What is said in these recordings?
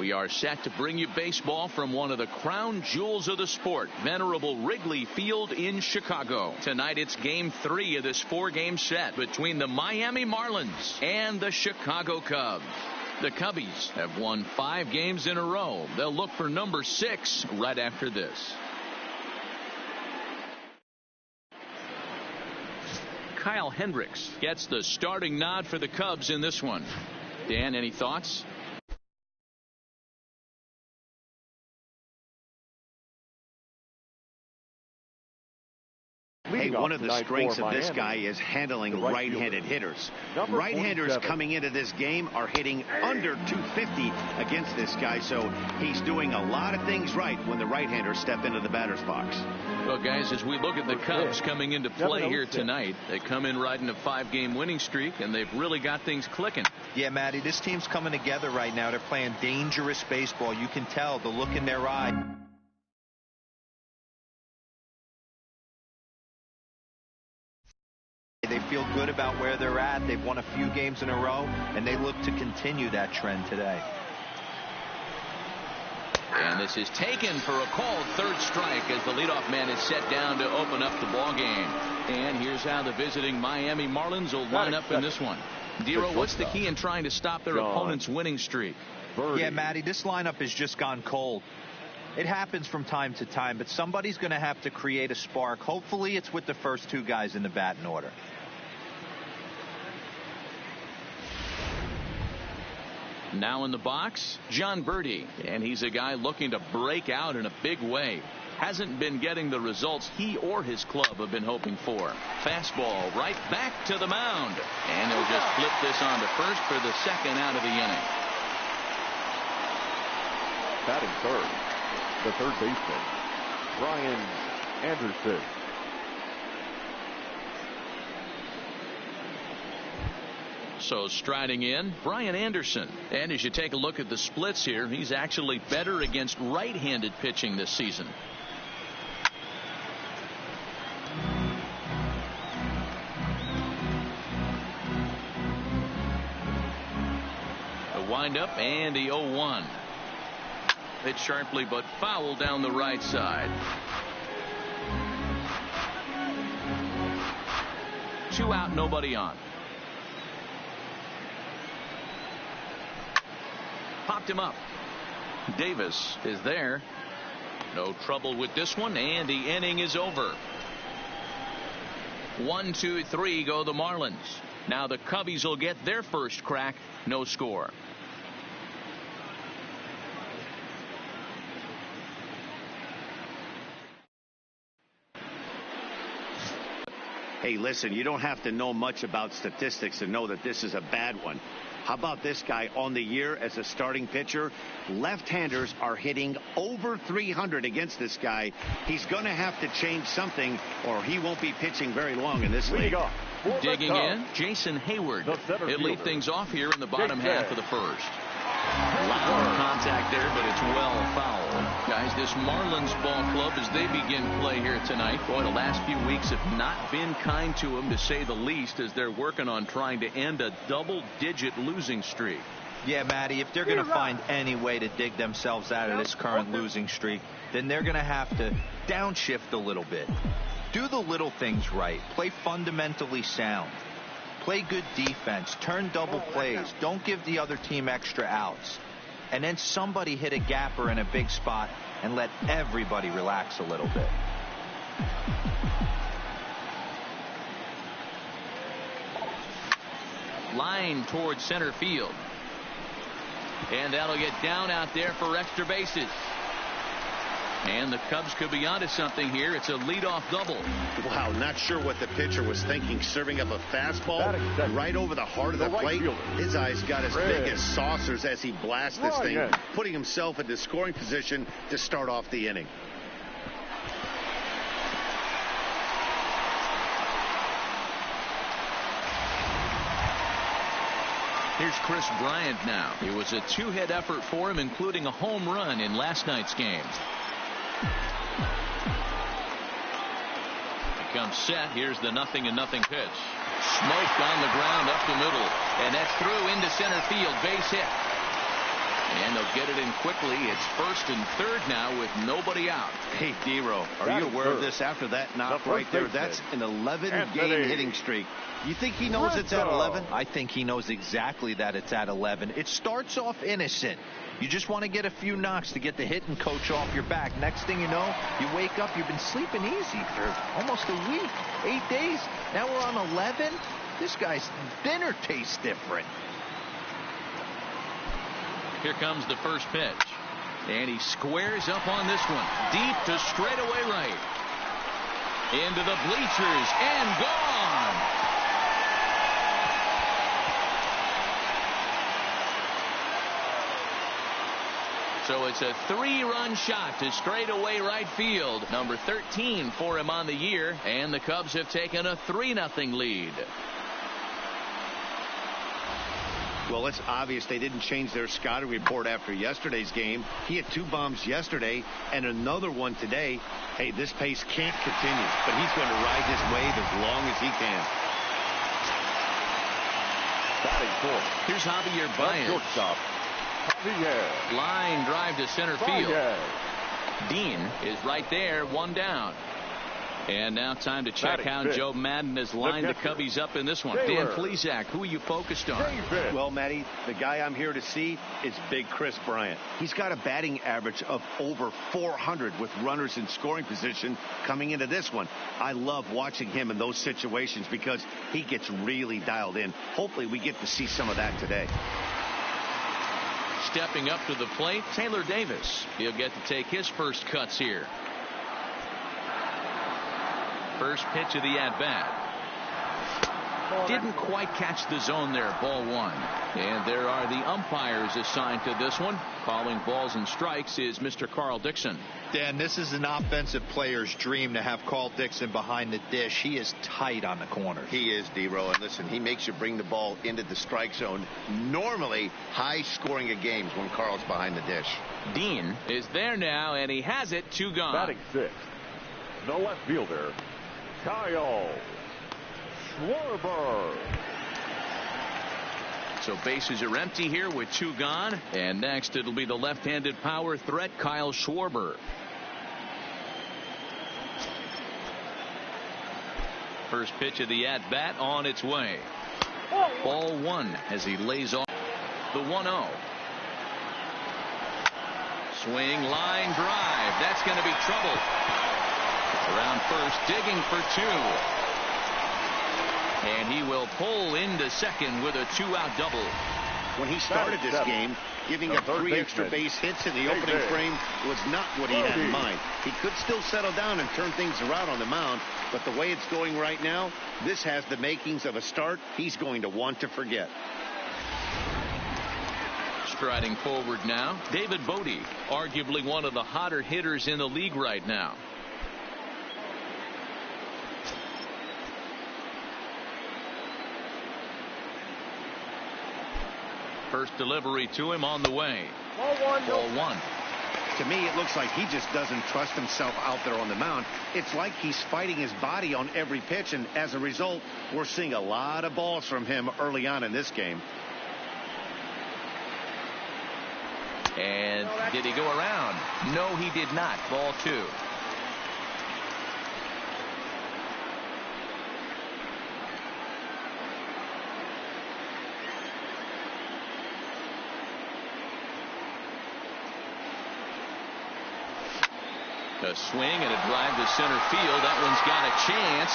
We are set to bring you baseball from one of the crown jewels of the sport, venerable Wrigley Field in Chicago. Tonight it's Game 3 of this 4-game set between the Miami Marlins and the Chicago Cubs. The Cubbies have won 5 games in a row. They'll look for number 6 right after this. Kyle Hendricks gets the starting nod for the Cubs in this one. Dan, any thoughts? Hey, one of the strengths of this guy is handling right-handed hitters. Right-handers coming into this game are hitting under 250 against this guy, so he's doing a lot of things right when the right-handers step into the batter's box. Well, guys, as we look at the Cubs coming into play here tonight, they come in riding a 5-game winning streak, and they've really got things clicking. Yeah, Matty, this team's coming together right now. They're playing dangerous baseball. You can tell the look in their eye. They feel good about where they're at. They've won a few games in a row, and they look to continue that trend today. And this is taken for a called third strike as the leadoff man is set down to open up the ball game. And here's how the visiting Miami Marlins will line up in this one. Dero, what's the key in trying to stop their opponent's winning streak? Yeah, Matty, this lineup has just gone cold. It happens from time to time, but somebody's going to have to create a spark. Hopefully it's with the first 2 guys in the batting order. Now in the box, John Birdie, and he's a guy looking to break out in a big way. Hasn't been getting the results he or his club have been hoping for. Fastball right back to the mound, and they'll just flip this on to first for the second out of the inning. Batting third, the third baseman, Brian Anderson. So striding in, Brian Anderson. And as you take a look at the splits here, he's actually better against right-handed pitching this season. A windup and the 0-1. Hit sharply but foul down the right side. 2 out, nobody on. Popped him up. Davis is there. No trouble with this one, and the inning is over. 1, 2, 3 go the Marlins. Now the Cubbies will get their first crack. No score. Hey, listen, you don't have to know much about statistics to know that this is a bad one. How about this guy on the year as a starting pitcher? Left-handers are hitting over 300 against this guy. He's going to have to change something or he won't be pitching very long in this league. Digging in, Jason Hayward. He'll lead things off here in the bottom half of the first. Loud contact there, but it's well fouled. Guys, this Marlins ball club, as they begin play here tonight, boy, the last few weeks have not been kind to them, to say the least, as they're working on trying to end a double-digit losing streak. Yeah, Matty, if they're going to find any way to dig themselves out of this current losing streak, then they're going to have to downshift a little bit. Do the little things right. Play fundamentally sound. Play good defense. Turn double plays. Don't give the other team extra outs. And then somebody hit a gapper in a big spot and let everybody relax a little bit. Line towards center field. And that'll get down out there for extra bases. And the Cubs could be onto something here. It's a leadoff double. Wow, not sure what the pitcher was thinking, serving up a fastball right over the heart of the plate. His eyes got as big as saucers as he blasts this thing, putting himself into scoring position to start off the inning. Here's Chris Bryant now. It was a 2-hit effort for him, including a home run in last night's game. Comes set. Here's the 0-0 pitch. Smoked on the ground up the middle, and that's through into center field. Base hit. And they'll get it in quickly. It's first and third now with nobody out. Hey, D-Row, are you aware of this after that knock right there? That's an 11-game hitting streak. You think he knows it's at 11? I think he knows exactly that it's at 11. It starts off innocent. You just want to get a few knocks to get the hitting coach off your back. Next thing you know, you wake up, you've been sleeping easy for almost a week, 8 days. Now we're on 11. This guy's dinner tastes different. Here comes the first pitch. And he squares up on this one. Deep to straightaway right. Into the bleachers and gone. So it's a 3-run shot to straightaway right field. Number 13 for him on the year. And the Cubs have taken a 3-0 lead. Well, it's obvious they didn't change their scouting report after yesterday's game. He had 2 bombs yesterday and another one today. Hey, this pace can't continue, but he's going to ride this wave as long as he can. Batting fourth. Here's Javier Baez. Shortstop, Javier. Line drive to center field. Baez. Dean is right there, 1 down. And now time to check how Joe Madden has lined the Cubbies up in this one. Dan Plesac, who are you focused on? Well, Matty, the guy I'm here to see is Big Chris Bryant. He's got a batting average of over 400 with runners in scoring position coming into this one. I love watching him in those situations because he gets really dialed in. Hopefully we get to see some of that today. Stepping up to the plate, Taylor Davis. He'll get to take his first cuts here. First pitch of the at-bat. Didn't quite catch the zone there. Ball 1. And there are the umpires assigned to this one. Calling balls and strikes is Mr. Carl Dixon. Dan, this is an offensive player's dream to have Carl Dixon behind the dish. He is tight on the corner. He is, D-Row. And listen, he makes you bring the ball into the strike zone. Normally, high scoring of games when Carl's behind the dish. Dean is there now, and he has it. 2 gone. Batting sixth, the left fielder, Kyle Schwarber. So bases are empty here with 2 gone. And next it'll be the left-handed power threat, Kyle Schwarber. First pitch of the at-bat on its way. Ball 1 as he lays off the 1-0. Swing, line drive. That's going to be trouble. Around first, digging for 2. And he will pull into second with a 2-out double. When he started this game, giving up 3 extra base hits in the opening frame was not what he had in mind. He could still settle down and turn things around on the mound, but the way it's going right now, this has the makings of a start he's going to want to forget. Striding forward now, David Bodie, arguably one of the hotter hitters in the league right now. First delivery to him on the way. Ball 1. To me, it looks like he just doesn't trust himself out there on the mound. It's like he's fighting his body on every pitch, and as a result, we're seeing a lot of balls from him early on in this game. And did he go around? No, he did not. Ball 2. A swing and a drive to center field. That one's got a chance.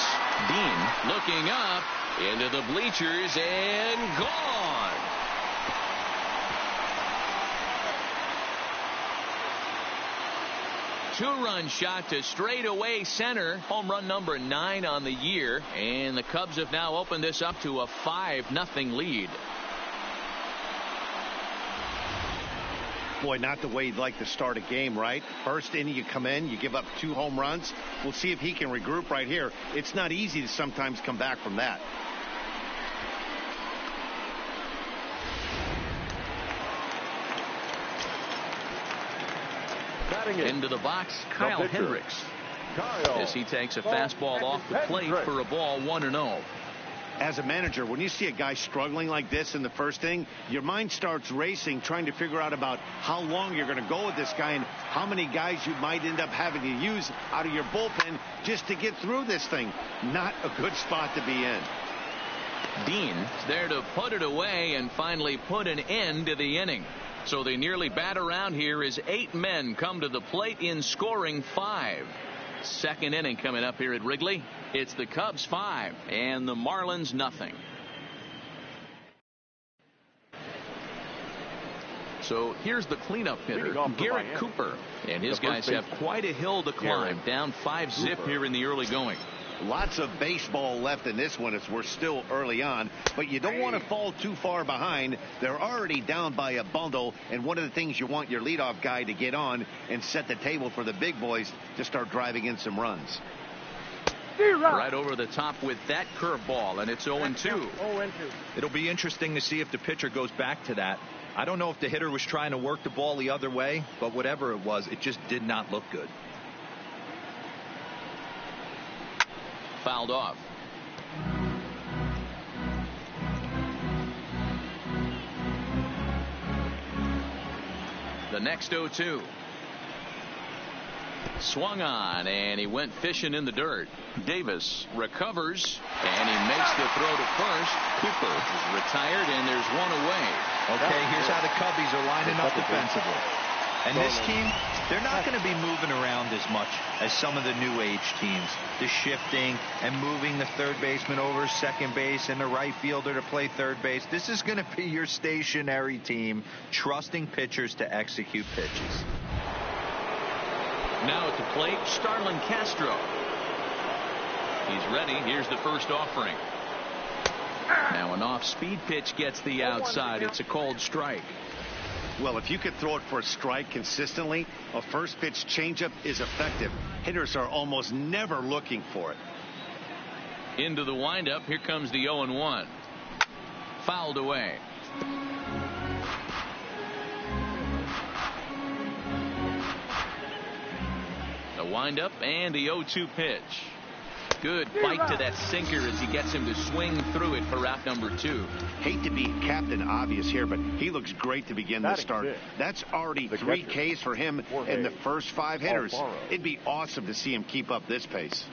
Dean looking up into the bleachers and gone. Two-run shot to straightaway center. Home run number 9 on the year. And the Cubs have now opened this up to a 5-0 lead. Boy, not the way you'd like to start a game, right? First inning, you come in, you give up 2 home runs. We'll see if he can regroup right here. It's not easy to sometimes come back from that. Into the box, Kyle Hendricks. As he takes a fastball off the plate for a ball 1-0. As a manager, when you see a guy struggling like this in the first inning, your mind starts racing, trying to figure out about how long you're going to go with this guy and how many guys you might end up having to use out of your bullpen just to get through this thing. Not a good spot to be in. Dean's there to put it away and finally put an end to the inning. So they nearly bat around here as 8 men come to the plate in scoring 5. Second inning coming up here at Wrigley. It's the Cubs 5 and the Marlins nothing. So here's the cleanup hitter, Garrett Cooper, and his guys have quite a hill to climb, down 5-zip here in the early going. Lots of baseball left in this one as we're still early on, but you don't want to fall too far behind. They're already down by a bundle, and one of the things you want your leadoff guy to get on and set the table for the big boys to start driving in some runs. Right over the top with that curveball, and it's 0-2. It'll be interesting to see if the pitcher goes back to that. I don't know if the hitter was trying to work the ball the other way, but whatever it was, it just did not look good. Fouled off. The next 0-2. Swung on, and he went fishing in the dirt. Davis recovers, and he makes the throw to first. Cooper is retired, and there's one away. Okay, here's how the Cubbies are lining up defensively. And this team, they're not going to be moving around as much as some of the new age teams. The shifting and moving the third baseman over second base and the right fielder to play third base. This is going to be your stationary team, trusting pitchers to execute pitches. Now at the plate, Starlin Castro. He's ready. Here's the first offering. Now an off-speed pitch gets the outside. It's a called strike. Well, if you could throw it for a strike consistently, a first pitch changeup is effective. Hitters are almost never looking for it. Into the windup. Here comes the 0-1. Fouled away. The windup and the 0-2 pitch. Good bite to that sinker as he gets him to swing through it for out number 2. Hate to be Captain Obvious here, but he looks great to begin this start. That's already 3 Ks for him in the first 5 hitters. It'd be awesome to see him keep up this pace.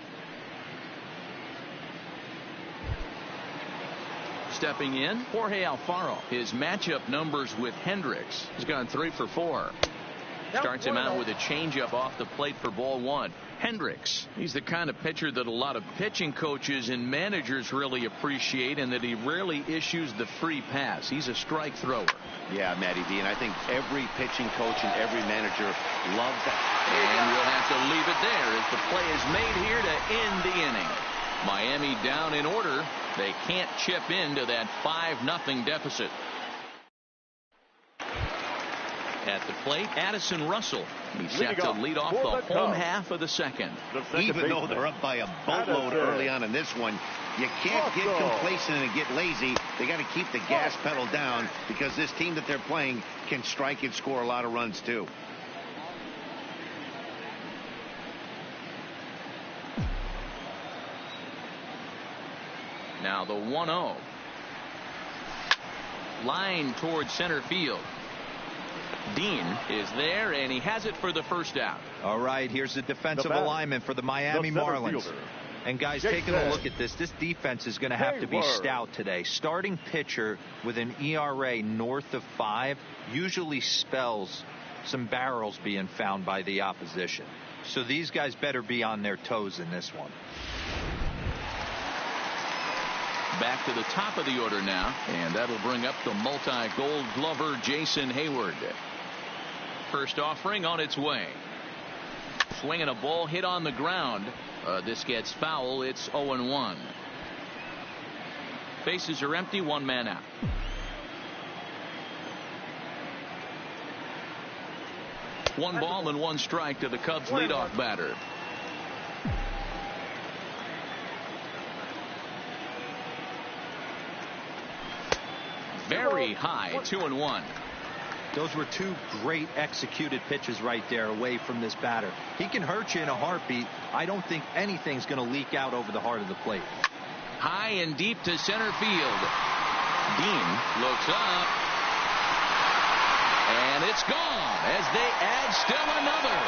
Stepping in, Jorge Alfaro. His matchup numbers with Hendricks. He's gone 3 for 4. Starts him out with a changeup off the plate for ball 1. Hendricks, he's the kind of pitcher that a lot of pitching coaches and managers really appreciate, and that he rarely issues the free pass. He's a strike thrower. Yeah, Matty D, and I think every pitching coach and every manager loves that. And we'll have to leave it there as the play is made here to end the inning. Miami down in order. They can't chip into that 5-0 deficit. At the plate, Addison Russell. He's set to lead off the home half of the second. Even though they're up by a boatload early on in this one, you can't get complacent and get lazy. They got to keep the gas pedal down because this team that they're playing can strike and score a lot of runs too. Now the 1-0. Line towards center field. Dean is there, and he has it for the first out. All right, here's the defensive alignment for the Miami Marlins. And guys, taking a look at this, this defense is going to have to be stout today. Starting pitcher with an ERA north of 5 usually spells some barrels being found by the opposition. So these guys better be on their toes in this one. Back to the top of the order now, and that'll bring up the multi-gold glover Jason Hayward. First offering on its way. Swinging a ball hit on the ground. This gets foul. It's 0-1. Bases are empty. 1 man out. One ball and 1 strike to the Cubs leadoff batter. Very high. 2-1. Those were 2 great executed pitches right there away from this batter. He can hurt you in a heartbeat. I don't think anything's going to leak out over the heart of the plate. high and deep to center field. Dean looks up. And it's gone as they add still another.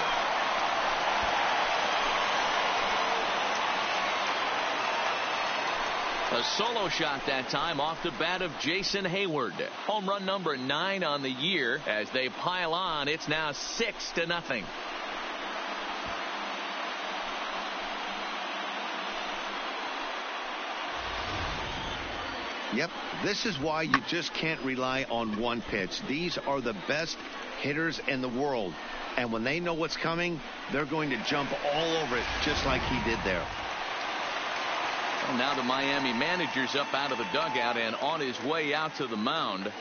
A solo shot that time off the bat of Jason Hayward. Home run number 9 on the year. As they pile on, it's now 6-0. Yep, this is why you just can't rely on one pitch. These are the best hitters in the world. And when they know what's coming, they're going to jump all over it just like he did there. Well, now the Miami manager's up out of the dugout and on his way out to the mound.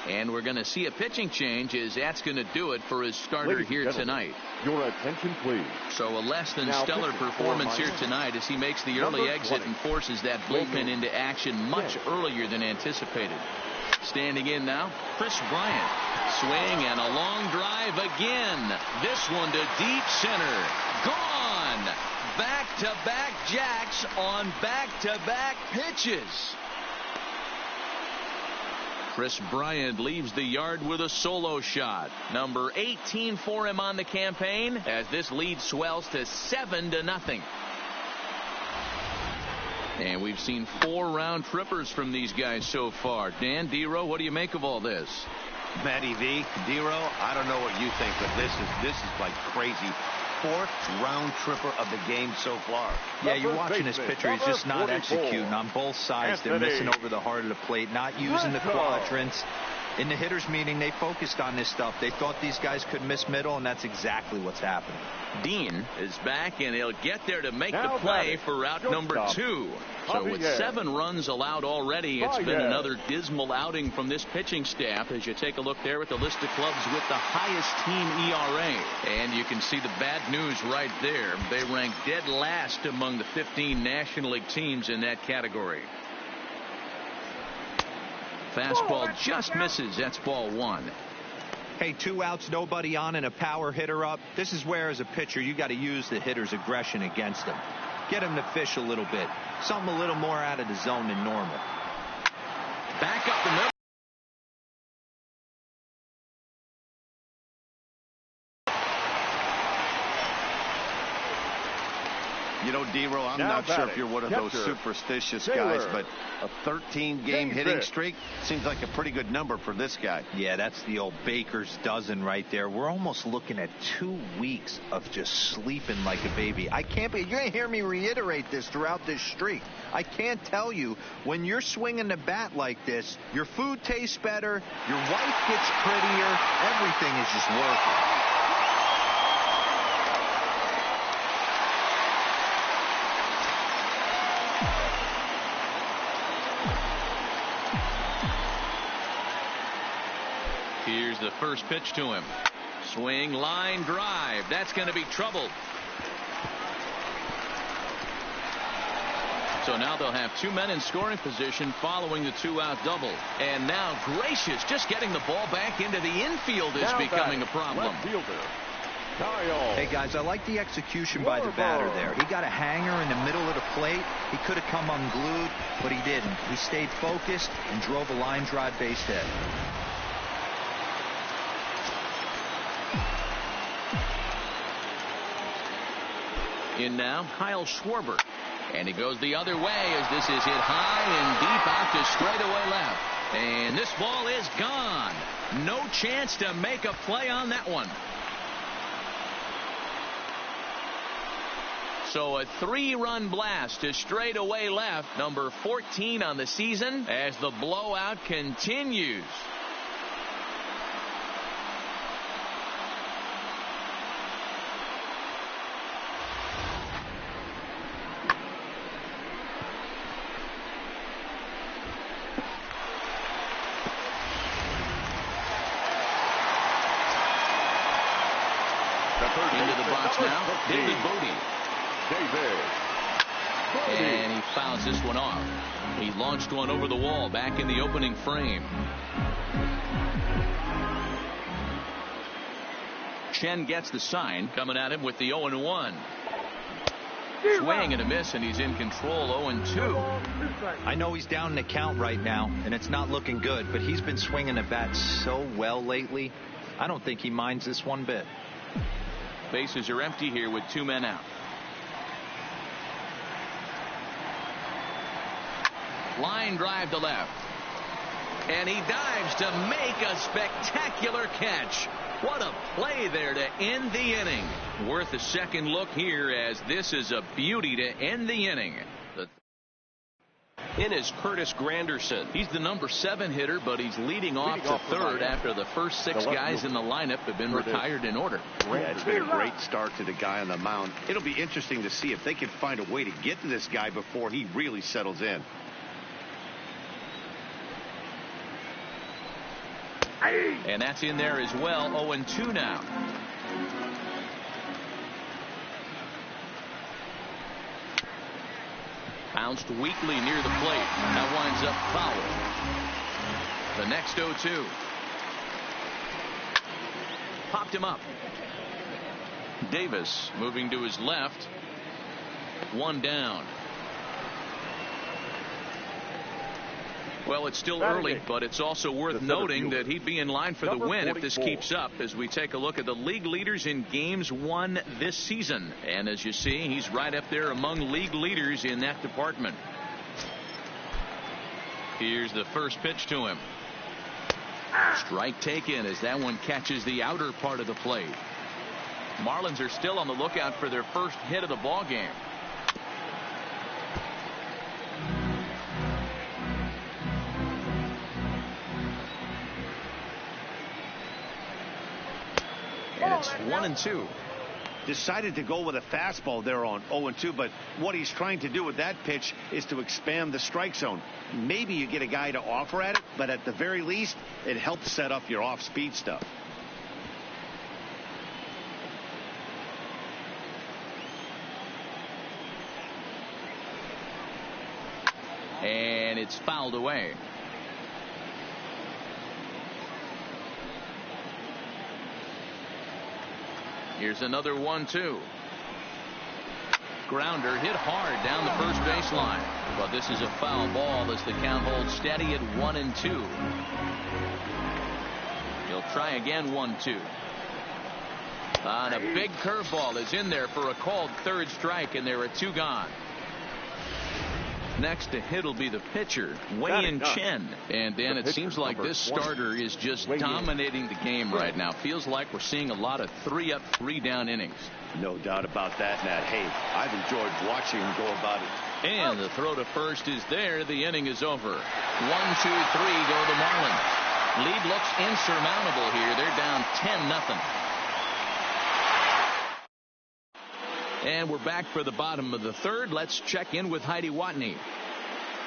And we're going to see a pitching change as that's going to do it for his starter here tonight. Your attention, please. So a less than stellar performance here tonight as he makes the early exit and forces that bullpen into action much earlier than anticipated. Standing in now, Chris Bryant. Swing and a long drive again. This one to deep center. Gone. Back-to-back jacks on back-to-back pitches. Chris Bryant leaves the yard with a solo shot. Number 18 for him on the campaign as this lead swells to 7-0. And we've seen 4 round trippers from these guys so far. Dan, D-Row, what do you make of all this? Matty V, D-Row, I don't know what you think, but this is like crazy. 4th round tripper of the game so far. Yeah, you're watching this pitcher. He's just not executing on both sides. They're missing over the heart of the plate, not using the quadrants. In the hitters meeting, they focused on this stuff. They thought these guys could miss middle, and that's exactly what's happening. Dean is back, and he'll get there to make the play for route number 2. So with 7 runs allowed already, it's been another dismal outing from this pitching staff as you take a look there at the list of clubs with the highest team ERA. And you can see the bad news right there. They rank dead last among the 15 National League teams in that category. Fastball just misses. That's ball 1. Hey, 2 outs, nobody on, and a power hitter up. This is where, as a pitcher, you got to use the hitter's aggression against him. Get him to fish a little bit. Something a little more out of the zone than normal. Back up the middle. You know, D-Row, I'm not sure if you're one of those superstitious guys, but a 13-game hitting streak seems like a pretty good number for this guy. Yeah, that's the old baker's dozen right there. We're almost looking at 2 weeks of just sleeping like a baby. You're going to hear me reiterate this throughout this streak. I can't tell you, when you're swinging the bat like this, your food tastes better, your wife gets prettier, everything is just working. Here's the first pitch to him. Swing, line drive. That's going to be trouble. So now they'll have 2 men in scoring position following the 2-out double. And now Gracious just getting the ball back into the infield is becoming a problem. Hey, guys, I like the execution by the batter there. He got a hanger in the middle of the plate. He could have come unglued, but he didn't. He stayed focused and drove a line drive base hit. In now, Kyle Schwarber. And he goes the other way as this is hit high and deep out to straightaway left. And this ball is gone. No chance to make a play on that one. So a 3-run blast to straightaway left, number 14 on the season, as the blowout continues. Into the box now, David Bodie. And he fouls this one off. He launched one over the wall back in the opening frame. Chen gets the sign, coming at him with the 0-1. Swing and a miss, and he's in control. 0-2. I know he's down in the count right now, and it's not looking good, but he's been swinging the bat so well lately. I don't think he minds this one bit. Bases are empty here with 2 men out. Line drive to left. And he dives to make a spectacular catch. What a play there to end the inning. Worth a second look here, as this is a beauty to end the inning. In is Curtis Granderson. He's the number 7 hitter, but he's leading off to third after the first 6 guys in the lineup have been retired in order. Yeah, it's been a great start to the guy on the mound. It'll be interesting to see if they can find a way to get to this guy before he really settles in. And that's in there as well. 0-2 now. Bounced weakly near the plate. That winds up foul. The next 0-2. Popped him up. Davis moving to his left. 1 down. Well, it's still early, but it's also worth noting that he'd be in line for the win if this keeps up, as we take a look at the league leaders in games won this season. And as you see, he's right up there among league leaders in that department. Here's the first pitch to him. Strike taken as that one catches the outer part of the plate. Marlins are still on the lookout for their first hit of the ball game. And it's 1-2. Decided to go with a fastball there on 0-2, but what he's trying to do with that pitch is to expand the strike zone. Maybe you get a guy to offer at it, but at the very least, it helps set up your off-speed stuff. And it's fouled away. Here's another 1-2. Grounder hit hard down the first baseline, but this is a foul ball as the count holds steady at 1-2. He'll try again. 1-2. And a big curveball is in there for a called third strike, and there are 2 gone. Next to hit will be the pitcher, Wei-Yin Chen. And Dan, it seems like this starter is just dominating the game right now. Feels like we're seeing a lot of 3-up, 3-down innings. No doubt about that, Matt. Hey, I've enjoyed watching him go about it. And the throw to first is there. The inning is over. 1-2-3 go the Marlins. Lead looks insurmountable here. They're down 10-0. And we're back for the bottom of the third. Let's check in with Heidi Watney.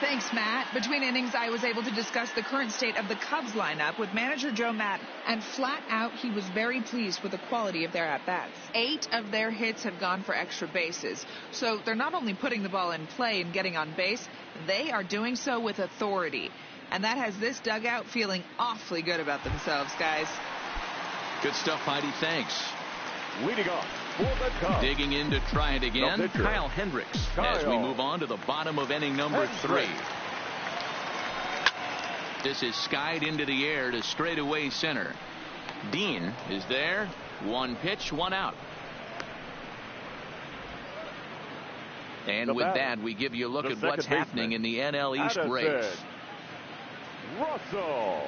Thanks, Matt. Between innings, I was able to discuss the current state of the Cubs lineup with manager Joe Matt, and flat out, he was very pleased with the quality of their at-bats. 8 of their hits have gone for extra bases. So they're not only putting the ball in play and getting on base, they are doing so with authority. And that has this dugout feeling awfully good about themselves, guys. Good stuff, Heidi. Thanks. Leading off for the Cubs. Digging in to try it again, Kyle Hendricks, as we move on to the bottom of inning number 3. This is skied into the air to straightaway center. Dean is there. 1 pitch, 1 out. And with that, we give you a look at what's happening in the NL East race. Russell.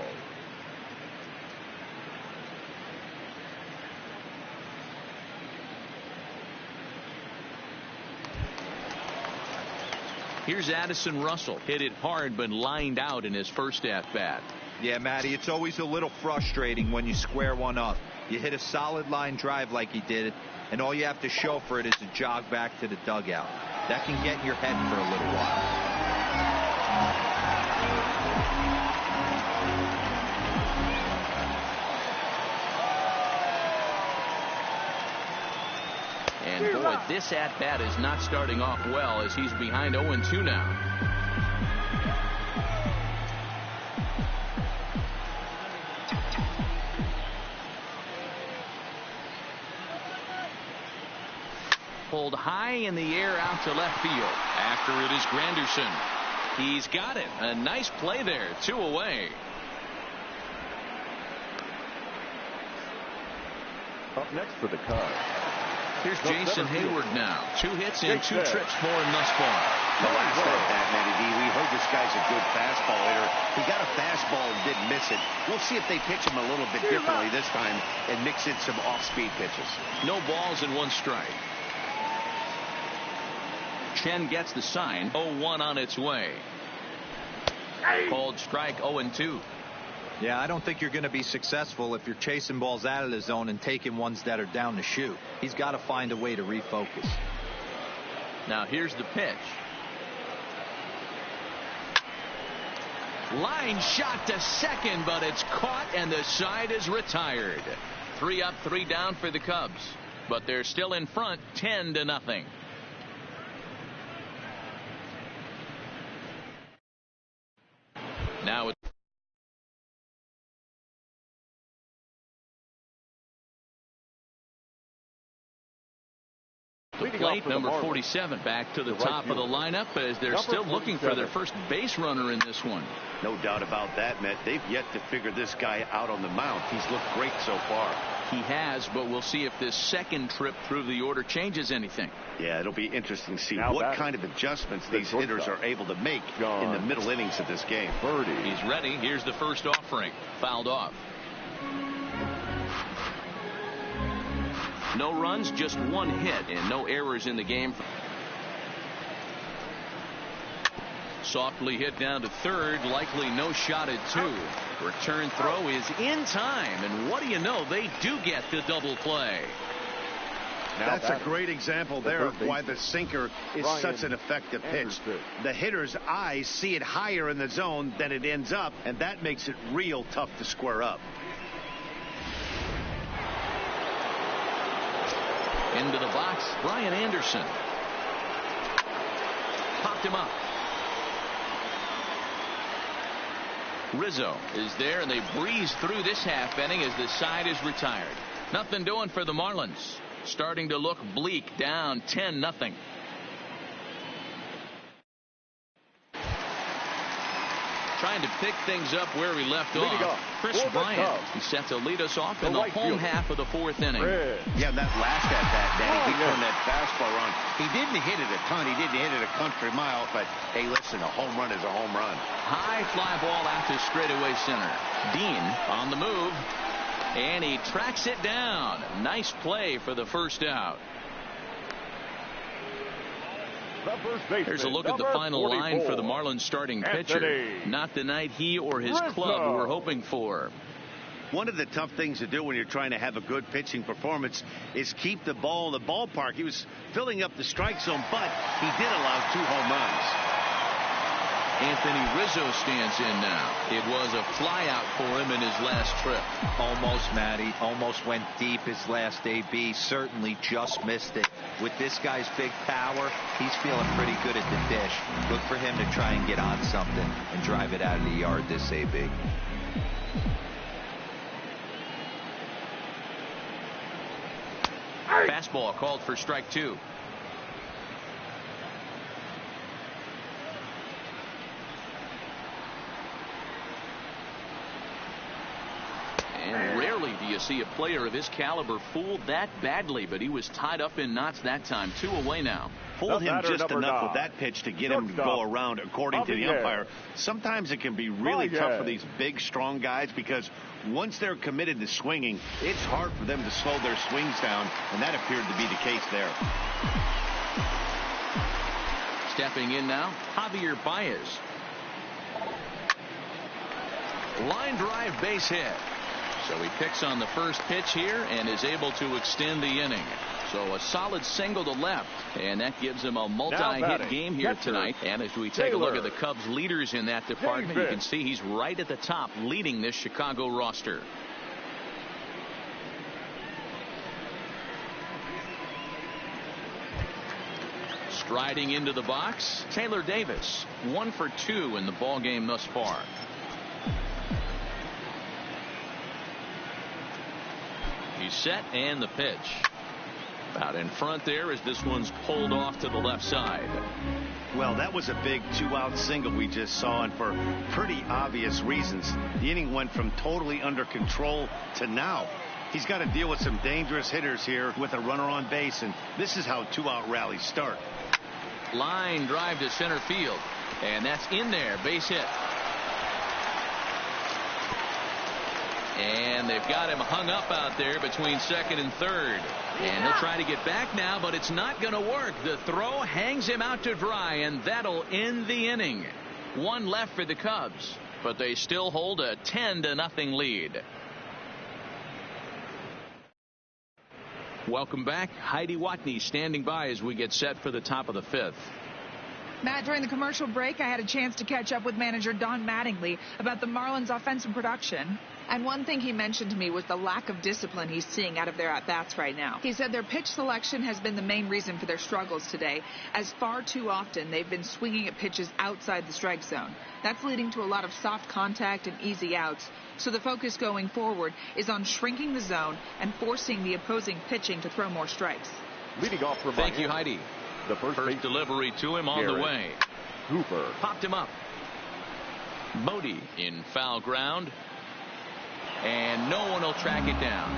Here's Addison Russell. Hit it hard, but lined out in his first at-bat. Yeah, Matty, it's always a little frustrating when you square one up. You hit a solid line drive like he did, and all you have to show for it is to jog back to the dugout. That can get in your head for a little while. And boy, this at-bat is not starting off well as he's behind 0-2 now. Pulled high in the air out to left field. After it is Granderson. He's got it. A nice play there. 2 away. Up next for the Cubs. Here's Jason Hayward now. 2 hits and 2 trips for him thus far. The last at bat, Matty D, we heard this guy's a good fastball hitter. He got a fastball and didn't miss it. We'll see if they pitch him a little bit differently this time and mix in some off-speed pitches. No balls and 1 strike. Chen gets the sign. 0-1 on its way. Called strike 0-2. Yeah, I don't think you're going to be successful if you're chasing balls out of the zone and taking ones that are down the chute. He's got to find a way to refocus. Now here's the pitch. Line shot to second, but it's caught and the side is retired. 3 up, 3 down for the Cubs, but they're still in front 10-0. Now it's the plate, number 47, back to the top of the lineup as they're still looking for their first base runner in this one. No doubt about that, Matt. They've yet to figure this guy out on the mound. He's looked great so far. He has, but we'll see if this second trip through the order changes anything. Yeah, it'll be interesting to see what kind of adjustments these hitters are able to make in the middle innings of this game. He's ready. Here's the first offering. Fouled off. No runs, just 1 hit, and no errors in the game. Softly hit down to third, likely no shot at 2. Return throw is in time, and what do you know, they do get the double play. That's a great example there of why the sinker is such an effective pitch. The hitter's eyes see it higher in the zone than it ends up, and that makes it real tough to square up. Into the box, Brian Anderson. Popped him up. Rizzo is there, and they breeze through this half inning as the side is retired. Nothing doing for the Marlins. Starting to look bleak, down 10-0. Trying to pick things up where we left off. Chris Bryant, he's set to lead us off in the home half of the 4th inning. Yeah, that last at bat, Danny, he turned that fastball around. He didn't hit it a ton. He didn't hit it a country mile, but hey, listen, a home run is a home run. High fly ball out to straightaway center. Dean on the move, and he tracks it down. Nice play for the first out. Here's a look at the final line for the Marlins starting pitcher. Not the night he or his club were hoping for. One of the tough things to do when you're trying to have a good pitching performance is keep the ball in the ballpark. He was filling up the strike zone, but he did allow 2 home runs. Anthony Rizzo stands in now. It was a flyout for him in his last trip. Almost, Matty. Almost went deep his last AB. Certainly just missed it. With this guy's big power, he's feeling pretty good at the dish. Look for him to try and get on something and drive it out of the yard this AB. Fastball called for strike 2. And rarely do you see a player of his caliber fooled that badly, but he was tied up in knots that time. 2 away now. Fooled him just enough with that pitch to get him to go around, according to the umpire. Sometimes it can be really tough for these big, strong guys because once they're committed to swinging, it's hard for them to slow their swings down, and that appeared to be the case there. Stepping in now, Javier Baez. Line drive base hit. So he picks on the first pitch here and is able to extend the inning. So a solid single to left, and that gives him a multi-hit game here tonight. And as we take a look at the Cubs leaders in that department, you can see he's right at the top leading this Chicago roster. Striding into the box, Taylor Davis, 1 for 2 in the ball game thus far. He's set, and the pitch. Out in front there as this one's pulled off to the left side. Well, that was a big 2-out single we just saw, and for pretty obvious reasons. The inning went from totally under control to now. He's got to deal with some dangerous hitters here with a runner on base, and this is how 2-out rallies start. Line drive to center field, and that's in there. Base hit. And they've got him hung up out there between second and third. And he'll try to get back now, but it's not going to work. The throw hangs him out to dry, and that'll end the inning. One left for the Cubs, but they still hold a 10-0 lead. Welcome back. Heidi Watney standing by as we get set for the top of the fifth. Matt, during the commercial break, I had a chance to catch up with manager Don Mattingly about the Marlins' offensive production. And one thing he mentioned to me was the lack of discipline he's seeing out of their at-bats right now. He said their pitch selection has been the main reason for their struggles today, as far too often they've been swinging at pitches outside the strike zone. That's leading to a lot of soft contact and easy outs. So the focus going forward is on shrinking the zone and forcing the opposing pitching to throw more strikes. Leading off from Thank you, Heidi. The first delivery to him on the way. Hooper Popped him up. Bodie in foul ground. And no one will track it down.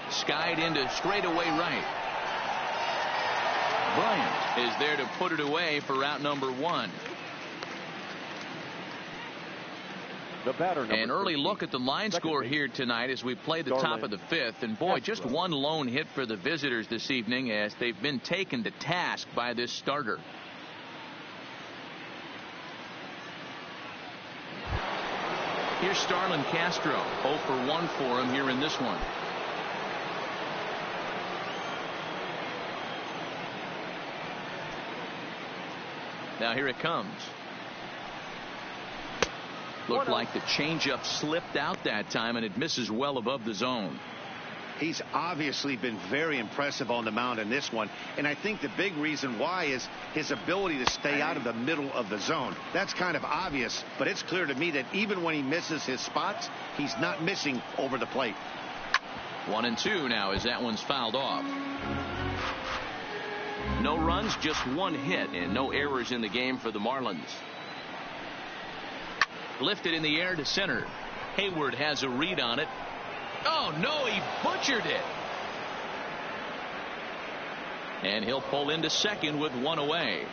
Skied into straightaway right. Bryant is there to put it away for out number one. The batter, An early look at the line score here tonight as we play the top of the fifth. And boy, just one lone hit for the visitors this evening as they've been taken to task by this starter. Here's Starlin Castro. 0 for 1 for him here in this one. Now here it comes. Looked like the changeup slipped out that time, and it misses well above the zone. He's obviously been very impressive on the mound in this one, and I think the big reason why is his ability to stay out of the middle of the zone. That's kind of obvious, but it's clear to me that even when he misses his spots, he's not missing over the plate. 1-2 now as that one's fouled off. No runs, just one hit, and no errors in the game for the Marlins. Lifted in the air to center. Hayward has a read on it. Oh no, he butchered it. And he'll pull into second with one away.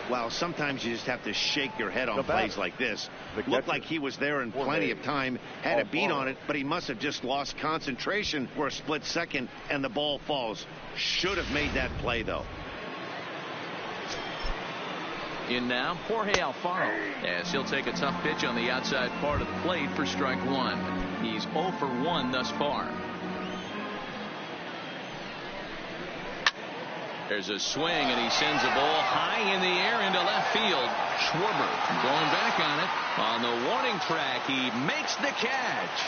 Well, sometimes you just have to shake your head on plays like this. Looked like he was there in plenty of time, had a beat on it, but he must have just lost concentration for a split second, and the ball falls. Should have made that play, though. In now, Jorge Alfaro, as he'll take a tough pitch on the outside part of the plate for strike one. He's 0 for 1 thus far. There's a swing, and he sends a ball high in the air into left field. Schwarber going back on it. On the warning track, he makes the catch.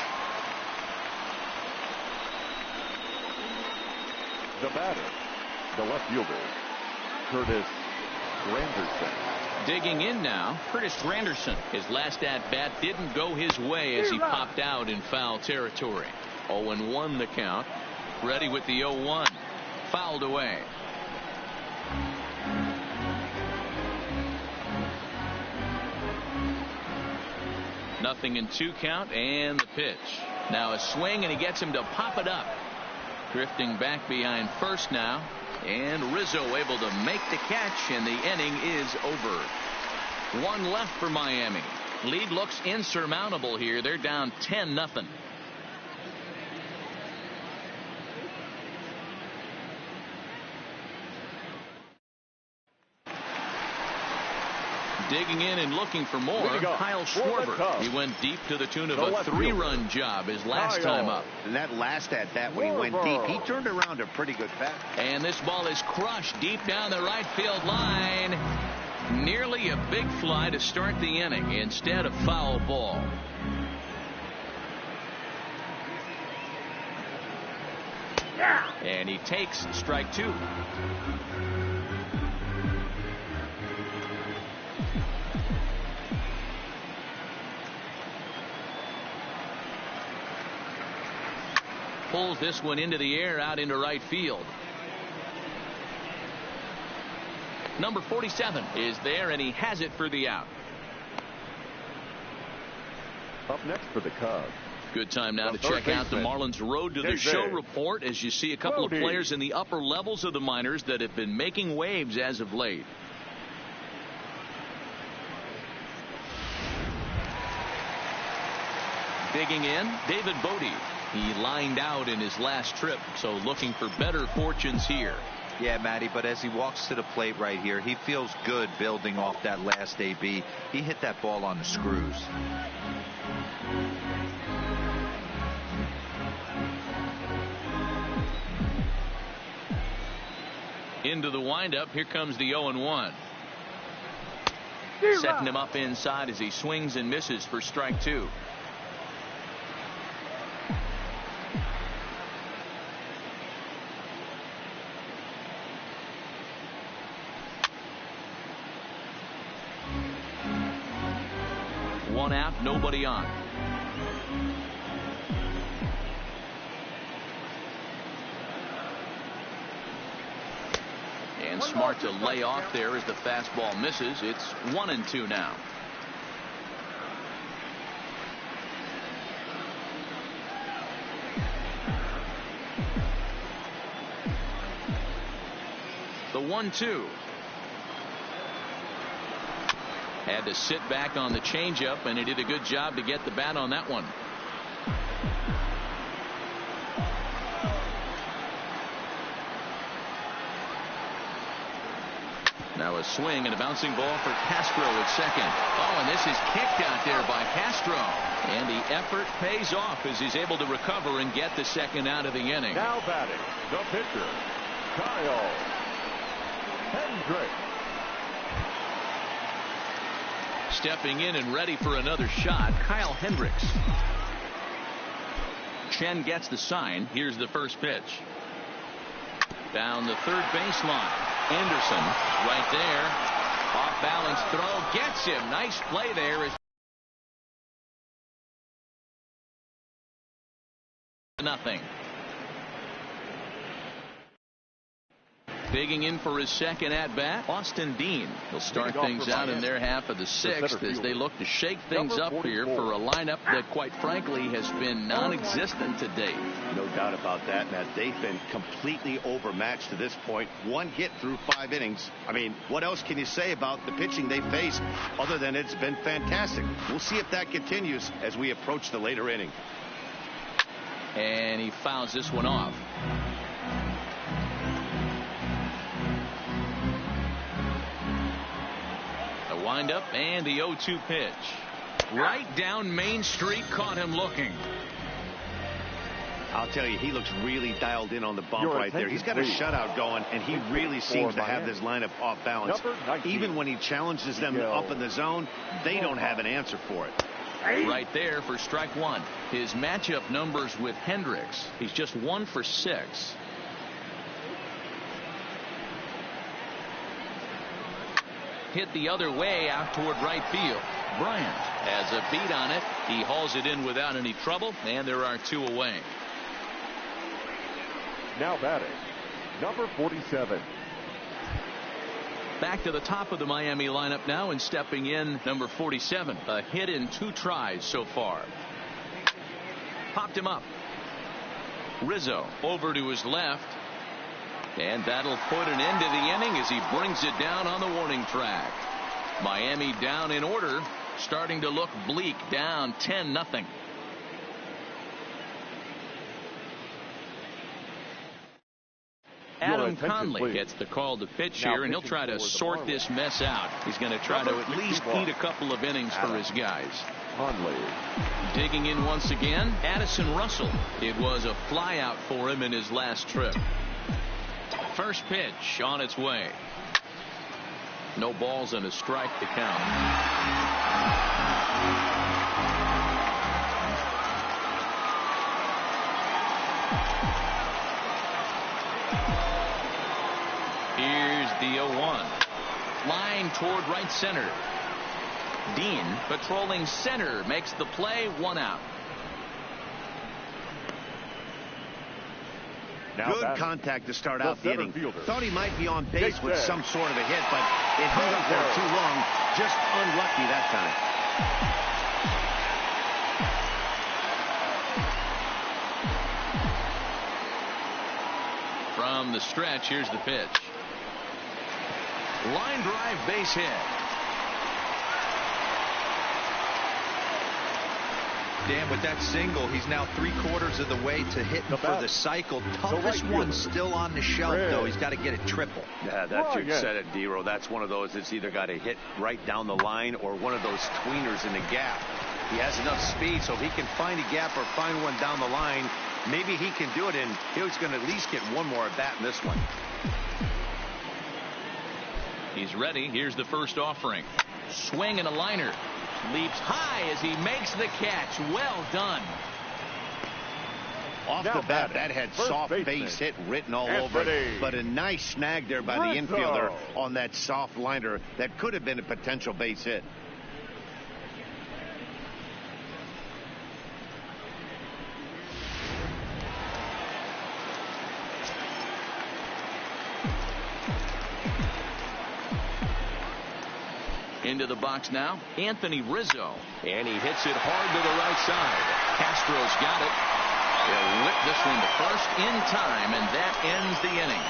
The batter, the left fielder, Curtis Granderson. Digging in now, Curtis Granderson. His last at-bat didn't go his way as he popped out in foul territory. 0-1 the count. Ready with the 0-1. Fouled away. Nothing in 2 count, and the pitch. Now a swing, and he gets him to pop it up. Drifting back behind first now. And Rizzo able to make the catch, and the inning is over. One left for Miami. Lead looks insurmountable here. They're down 10-0. Digging in and looking for more, Kyle Schwarber. He went deep to the tune of a 3-run job his last time up. And that last at-bat when he went deep, he turned around a pretty good pass. And this ball is crushed deep down the right field line. Nearly a big fly to start the inning instead of foul ball. And he takes strike two. Pulls this one into the air out into right field. Number 47 is there, and he has it for the out. Up next for the Cubs. Good time now to check out the Marlins Road to the Show report as you see a couple of players in the upper levels of the minors that have been making waves as of late. Digging in, David Bodie. He lined out in his last trip, so looking for better fortunes here. Yeah, Matty, but as he walks to the plate right here, he feels good building off that last AB. He hit that ball on the screws. Into the windup, here comes the 0-1. Setting him up inside as he swings and misses for strike two. One out, nobody on. And smart to lay off there as the fastball misses. It's 1-2 now. The 1-2. Had to sit back on the changeup, and he did a good job to get the bat on that one. Now a swing and a bouncing ball for Castro at second. Oh, and this is kicked out there by Castro. And the effort pays off as he's able to recover and get the second out of the inning. Now batting, the pitcher, Kyle Hendricks. Stepping in and ready for another shot, Kyle Hendricks. Chen gets the sign. Here's the first pitch. Down the third baseline. Anderson right there. Off balance throw. Gets him. Nice play there. Nothing. Digging in for his second at bat, Austin Dean. He'll start things out in their half of the sixth as they look to shake things up here for a lineup that quite frankly has been non-existent to date. No doubt about that, Matt. They've been completely overmatched to this point. One hit through 5 innings. I mean, what else can you say about the pitching they faced other than it's been fantastic? We'll see if that continues as we approach the later inning. And he fouls this one off. Wind up and the 0-2 pitch. Right down Main Street, caught him looking. I'll tell you, he looks really dialed in on the bump right there. He's got a shutout going, and he really seems to have this lineup off balance. Even when he challenges them up in the zone, they don't have an answer for it. Right there for strike one. His matchup numbers with Hendricks. He's just 1 for 6. Hit the other way out toward right field. Bryant has a beat on it. He hauls it in without any trouble, and there are 2 away. Now batting, number 47. Back to the top of the Miami lineup now, and stepping in, number 47. A hit in 2 tries so far. Popped him up. Rizzo over to his left. And that'll put an end to the inning as he brings it down on the warning track. Miami down in order, starting to look bleak, down 10-0. Adam Conley gets the call to pitch here, and he'll try to sort this mess out. He's going to try to at least eat a couple of innings for his guys. Conley. Digging in once again, Addison Russell. It was a fly out for him in his last trip. First pitch on its way. No balls and a strike to count. Here's the 0-1. Line toward right center. Dean patrolling center makes the play. 1 out. Good contact to start out the inning. Thought he might be on base with some sort of a hit, but it hung up there too long. Just unlucky that time. From the stretch, here's the pitch. Line drive, base hit. Dan, with that single, he's now 3/4 of the way to hitting for the cycle. Toughest one still on the shelf, though. He's got to get it triple. Yeah, that's you said it, D-Row. That's one of those that's either got to hit right down the line or one of those tweeners in the gap. He has enough speed, so if he can find a gap or find one down the line, maybe he can do it, and he's going to at least get one more at bat in this one. He's ready. Here's the first offering. Swing and a liner. Leaps high as he makes the catch. Well done. Off the bat, that had soft base hit written all over it, but a nice snag there by the infielder on that soft liner that could have been a potential base hit. Into the box now, Anthony Rizzo. And he hits it hard to the right side. Castro's got it. They'll whip this one to first in time, and that ends the inning.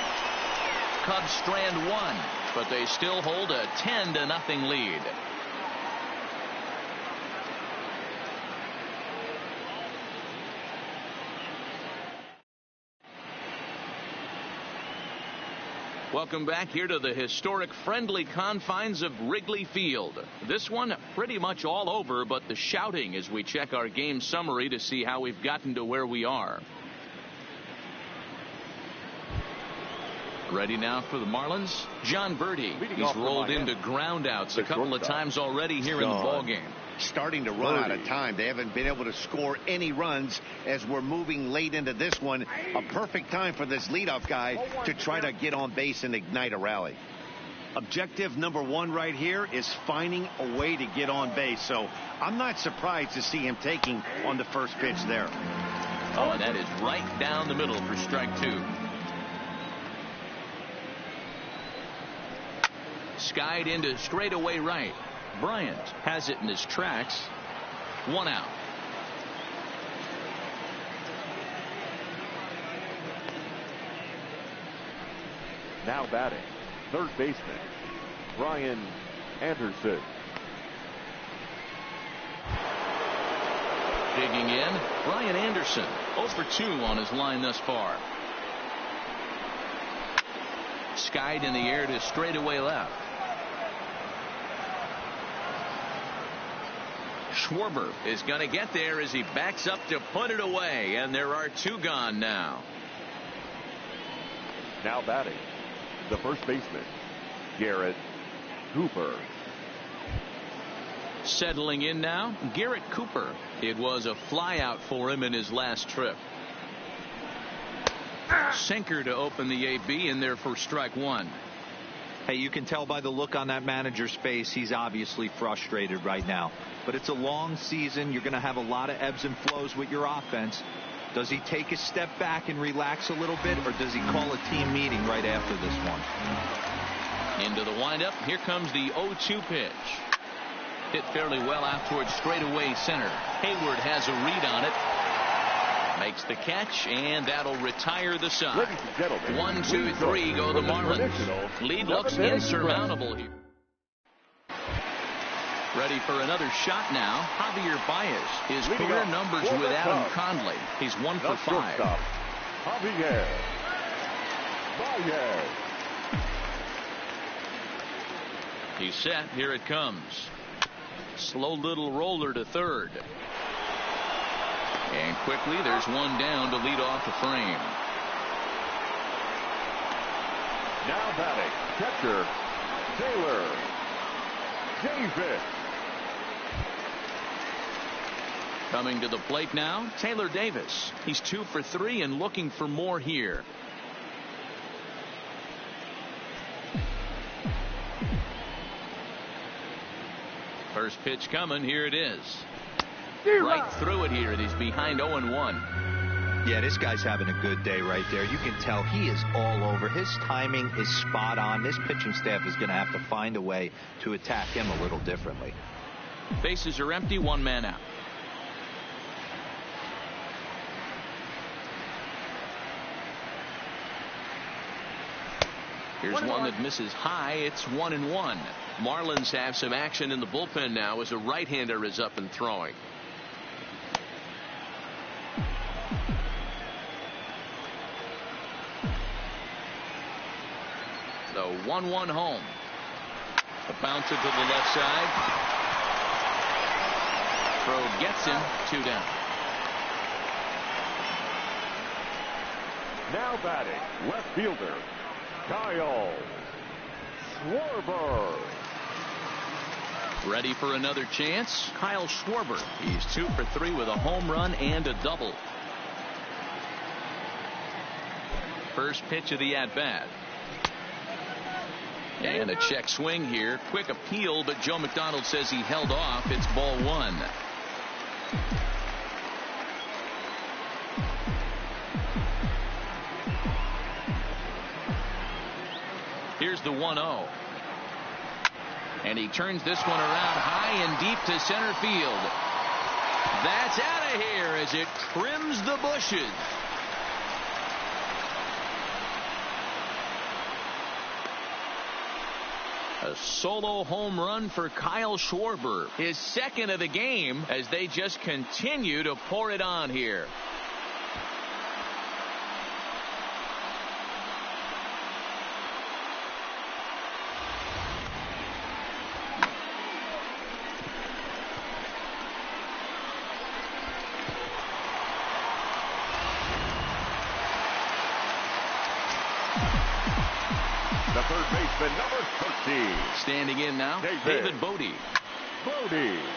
Cubs strand 1, but they still hold a 10-0 lead. Welcome back here to the historic friendly confines of Wrigley Field. This one pretty much all over, but the shouting as we check our game summary to see how we've gotten to where we are. Ready now for the Marlins. John Birdie. He's rolled into groundouts a couple of times already here in the ballgame. Starting to run out of time. They haven't been able to score any runs as we're moving late into this one. A perfect time for this leadoff guy to try to get on base and ignite a rally. Objective number 1 right here is finding a way to get on base. So I'm not surprised to see him taking on the first pitch there. Oh, and that is right down the middle for strike 2. Skied into straightaway right. Bryant has it in his tracks. 1 out. Now batting, third baseman, Brian Anderson. Digging in, Brian Anderson. 0 for 2 on his line thus far. Skied in the air to straightaway left. Schwarber is going to get there as he backs up to put it away, and there are 2 gone now. Now batting, the first baseman, Garrett Cooper. Settling in now, Garrett Cooper. It was a flyout for him in his last trip. Sinker to open the AB in there for strike 1. Hey, you can tell by the look on that manager's face, he's obviously frustrated right now. But it's a long season. You're going to have a lot of ebbs and flows with your offense. Does he take a step back and relax a little bit, or does he call a team meeting right after this one? Into the windup. Here comes the 0-2 pitch. Hit fairly well out towards straightaway center. Hayward has a read on it. Makes the catch, and that'll retire the side. 1, 2, 3 go the Marlins. Lead looks insurmountable here. Ready for another shot now. Javier Baez. His career numbers with Adam Conley. He's 1 for 5. Javier Baez. He's set. Here it comes. Slow little roller to third. And quickly there's one down to lead off the frame. Now batting, catcher Taylor Davis. Coming to the plate now, Taylor Davis. He's 2 for 3 and looking for more here. First pitch coming. Here it is. Right through it here, and he's behind 0-1. Yeah, this guy's having a good day right there. You can tell he is all over. His timing is spot on. This pitching staff is going to have to find a way to attack him a little differently. Bases are empty. One man out. Here's one that misses high. It's 1-1. Marlins have some action in the bullpen now as a right-hander is up and throwing. The 1-1 home. A bouncer to the left side. Throw gets him. 2 down. Now batting, left fielder, Kyle Schwarber. Ready for another chance? Kyle Schwarber. He's 2 for 3 with a home run and a double. First pitch of the at-bat. And a check swing here. Quick appeal, but Joe McDonald says he held off. It's ball 1. Here's the 1-0. And he turns this one around high and deep to center field. That's out of here as it trims the bushes. A solo home run for Kyle Schwarber. His second of the game as they just continue to pour it on here. The third baseman, number 13. Standing in now, David Bodie.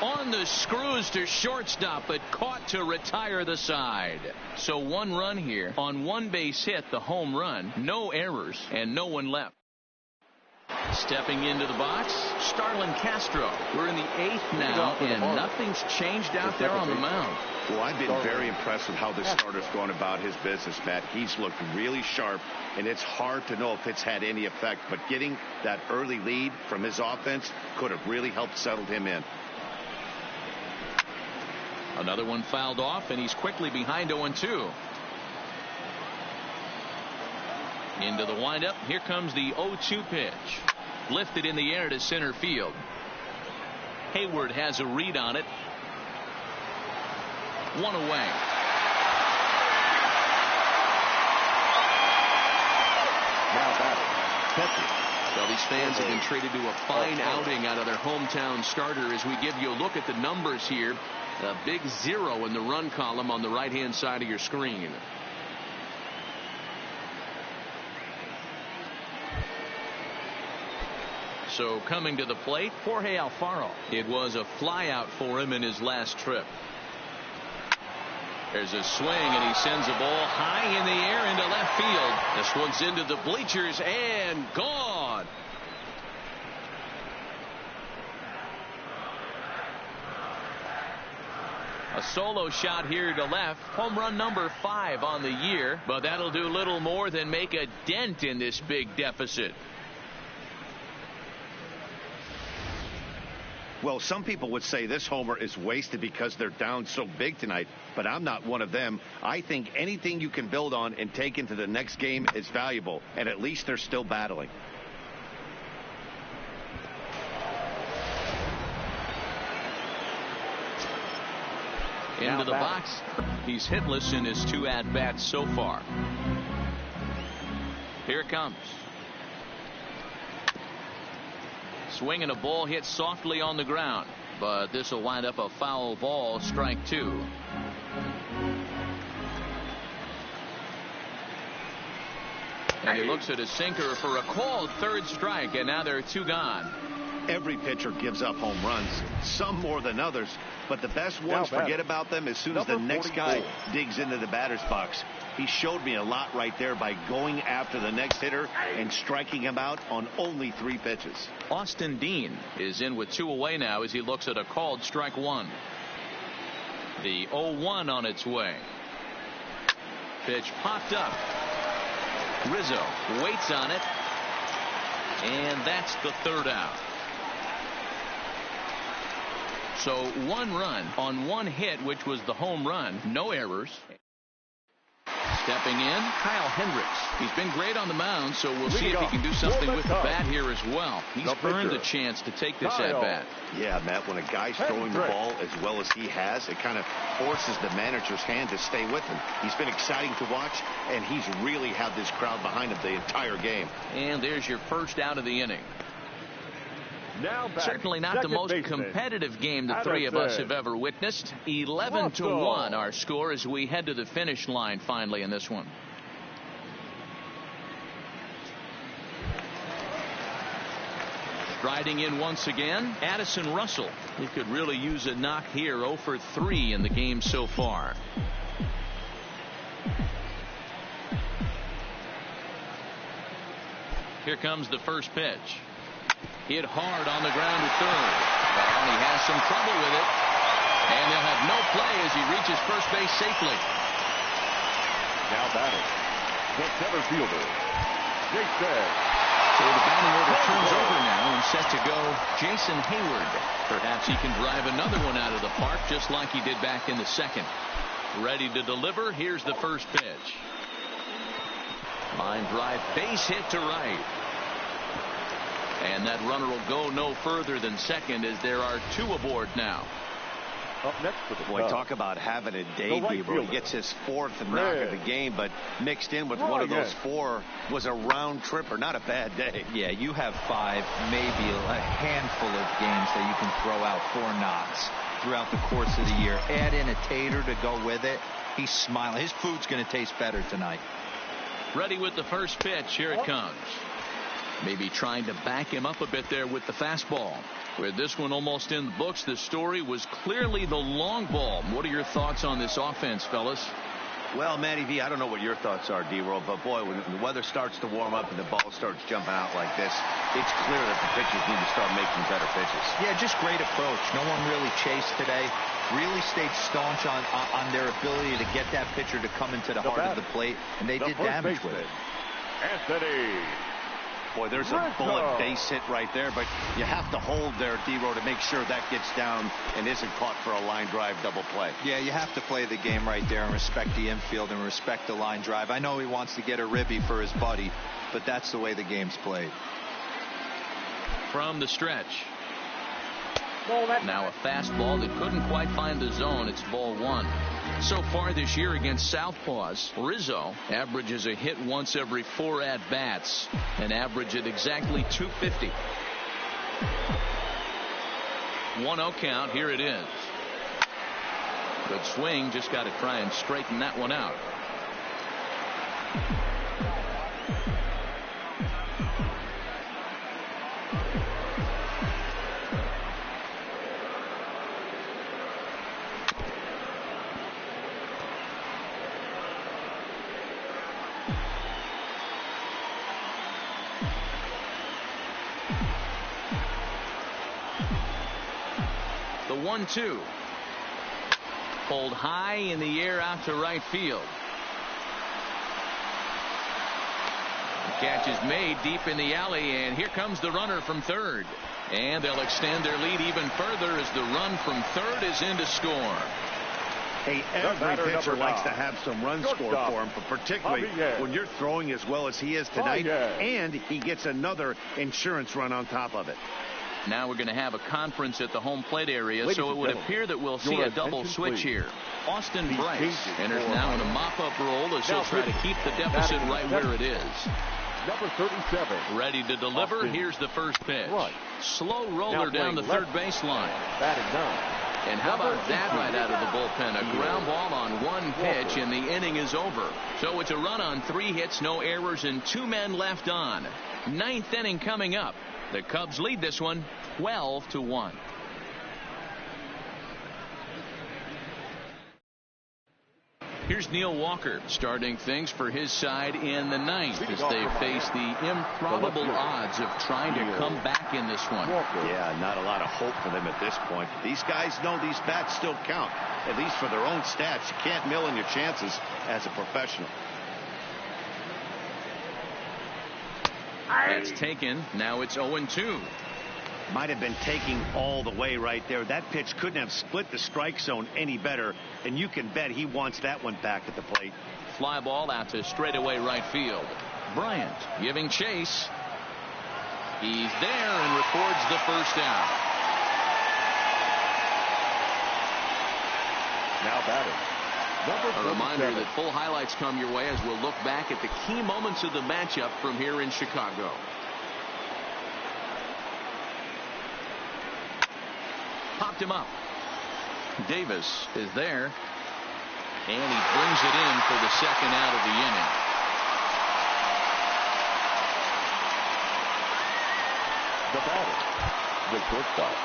On the screws to shortstop, but caught to retire the side. So 1 run here on 1 base hit, the home run. No errors and no one left. Stepping into the box, Starlin Castro. We're in the 8th now, and nothing's changed out there on the mound. Well, I've been very impressed with how this starter's going about his business, Matt. He's looked really sharp, and it's hard to know if it's had any effect, but getting that early lead from his offense could have really helped settle him in. Another one fouled off, and he's quickly behind 0-2. Into the windup. Here comes the 0-2 pitch. Lifted in the air to center field. Hayward has a read on it. 1 away. Now batting, catcher. Well, these fans have been treated to a fine outing out of their hometown starter as we give you a look at the numbers here. A big 0 in the run column on the right-hand side of your screen. So coming to the plate, Jorge Alfaro. It was a flyout for him in his last trip. There's a swing, and he sends a ball high in the air into left field. This one's into the bleachers and gone. A solo shot here to left. Home run number 5 on the year, but that'll do little more than make a dent in this big deficit. Well, some people would say this homer is wasted because they're down so big tonight, but I'm not one of them. I think anything you can build on and take into the next game is valuable, and at least they're still battling. Into the box. He's hitless in his 2 at-bats so far. Here it comes. Swinging a ball hit softly on the ground, but this will wind up a foul ball. Strike 2. And he looks at his sinker for a called 3rd strike, and now there are 2 gone. Every pitcher gives up home runs, some more than others, but the best ones forget about them as soon as the next guy digs into the batter's box. He showed me a lot right there by going after the next hitter and striking him out on only 3 pitches. Austin Dean is in with 2 away now as he looks at a called strike 1. The 0-1 on its way. Pitch popped up. Rizzo waits on it, and that's the 3rd out. So 1 run on 1 hit, which was the home run. No errors. Stepping in, Kyle Hendricks. He's been great on the mound, so we'll see if he can do something with the bat here as well. He's earned the chance to take this at bat. Yeah, Matt, when a guy's throwing the ball as well as he has, it kind of forces the manager's hand to stay with him. He's been exciting to watch, and he's really had this crowd behind him the entire game. And there's your first out of the inning. Certainly not the most competitive game the 3 of us have ever witnessed. 11-1 our score as we head to the finish line finally in this one. Striding in once again, Addison Russell. He could really use a knock here. 0 for 3 in the game so far. Here comes the first pitch. Hit hard on the ground to third. And he has some trouble with it. And they'll have no play as he reaches first base safely. Now batting, the center fielder, Jason. So the batting order turns over now and set to go Jason Hayward. Perhaps he can drive another one out of the park just like he did back in the 2nd. Ready to deliver. Here's the first pitch. Line drive, base hit to right. And that runner will go no further than 2nd as there are 2 aboard now. Up next for the Boy, talk about having a day, Gabriel. He gets his 4th knock of the game, but mixed in with one of those 4 was a round tripper. Not a bad day. Yeah, you have 5, maybe a handful of games that you can throw out 4 knocks throughout the course of the year. Add in a tater to go with it. He's smiling. His food's going to taste better tonight. Ready with the first pitch. Here it comes. Maybe trying to back him up a bit there with the fastball. With this one almost in the books, the story was clearly the long ball. What are your thoughts on this offense, fellas? Well, Matty V, I don't know what your thoughts are, D-Roll, but boy, when the weather starts to warm up and the ball starts jumping out like this, it's clear that the pitchers need to start making better pitches. Yeah, just great approach. No one really chased today. Really stayed staunch on their ability to get that pitcher to come into the heart of the plate, and they did damage with it. Anthony. Boy, there's a bullet base hit right there, but you have to hold there, D-Roll, to make sure that gets down and isn't caught for a line drive double play. Yeah, you have to play the game right there and respect the infield and respect the line drive. I know he wants to get a ribby for his buddy, but that's the way the game's played. From the stretch. Now a fastball that couldn't quite find the zone. It's ball 1. So far this year against Southpaws, Rizzo averages a hit once every 4 at-bats, an average at exactly 250. 1-0 count. Here it is. Good swing. Just got to try and straighten that one out. The 1-2. Pulled high in the air out to right field. The catch is made deep in the alley, and here comes the runner from third. And they'll extend their lead even further as the run from third is in to score. Hey, every pitcher likes to have some runs scored for him, but particularly when you're throwing as well as he is tonight, and he gets another insurance run on top of it. Now we're going to have a conference at the home plate area, so it would appear that we'll see a double switch here. Austin Bryce enters now in a mop-up role as he'll try to keep the deficit right where it is. Number 37. Ready to deliver. Here's the first pitch. Slow roller down the third baseline. And how about that right out of the bullpen? A ground ball on 1 pitch, and the inning is over. So it's a run on 3 hits, no errors, and 2 men left on. 9th inning coming up. The Cubs lead this one 12-1. Here's Neil Walker starting things for his side in the ninth as they face the improbable odds of trying to come back in this one. Yeah, not a lot of hope for them at this point. These guys know these bats still count, at least for their own stats. You can't mill in your chances as a professional. That's taken. Now it's 0-2. Might have been taking all the way right there. That pitch couldn't have split the strike zone any better, and you can bet he wants that one back at the plate. Fly ball out to straightaway right field. Bryant giving chase. He's there and records the first out. Now batting. A reminder that full highlights come your way as we'll look back at the key moments of the matchup from here in Chicago. Popped him up. Davis is there, and he brings it in for the second out of the inning. The batter, the shortstop.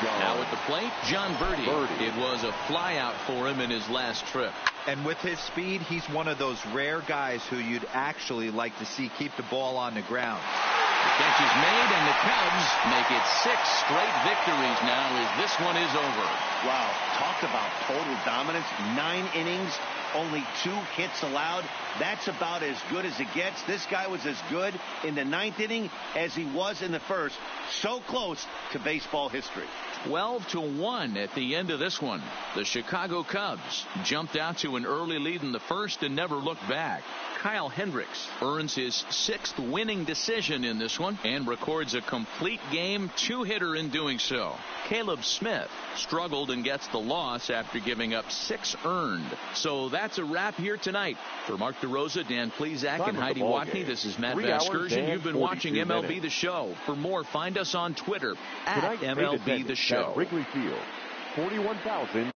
Now at the plate, John Birdie. It was a flyout for him in his last trip. And with his speed, he's one of those rare guys who you'd actually like to see keep the ball on the ground. The catch is made, and the Cubs make it 6 straight victories now as this one is over. Wow, talk about total dominance. 9 innings, only 2 hits allowed. That's about as good as it gets. This guy was as good in the 9th inning as he was in the first. So close to baseball history. 12-1 at the end of this one. The Chicago Cubs jumped out to an early lead in the first and never looked back. Kyle Hendricks earns his 6th winning decision in this one and records a complete game 2-hitter in doing so. Caleb Smith struggled and gets the loss after giving up 6 earned. So that's a wrap here tonight. For Mark DeRosa, Dan Plesac, and Heidi Watney, this is Matt Vasgersian. You've been watching MLB The Show. For more, find us on Twitter at MLB The Show. Wrigley Field, 41,000.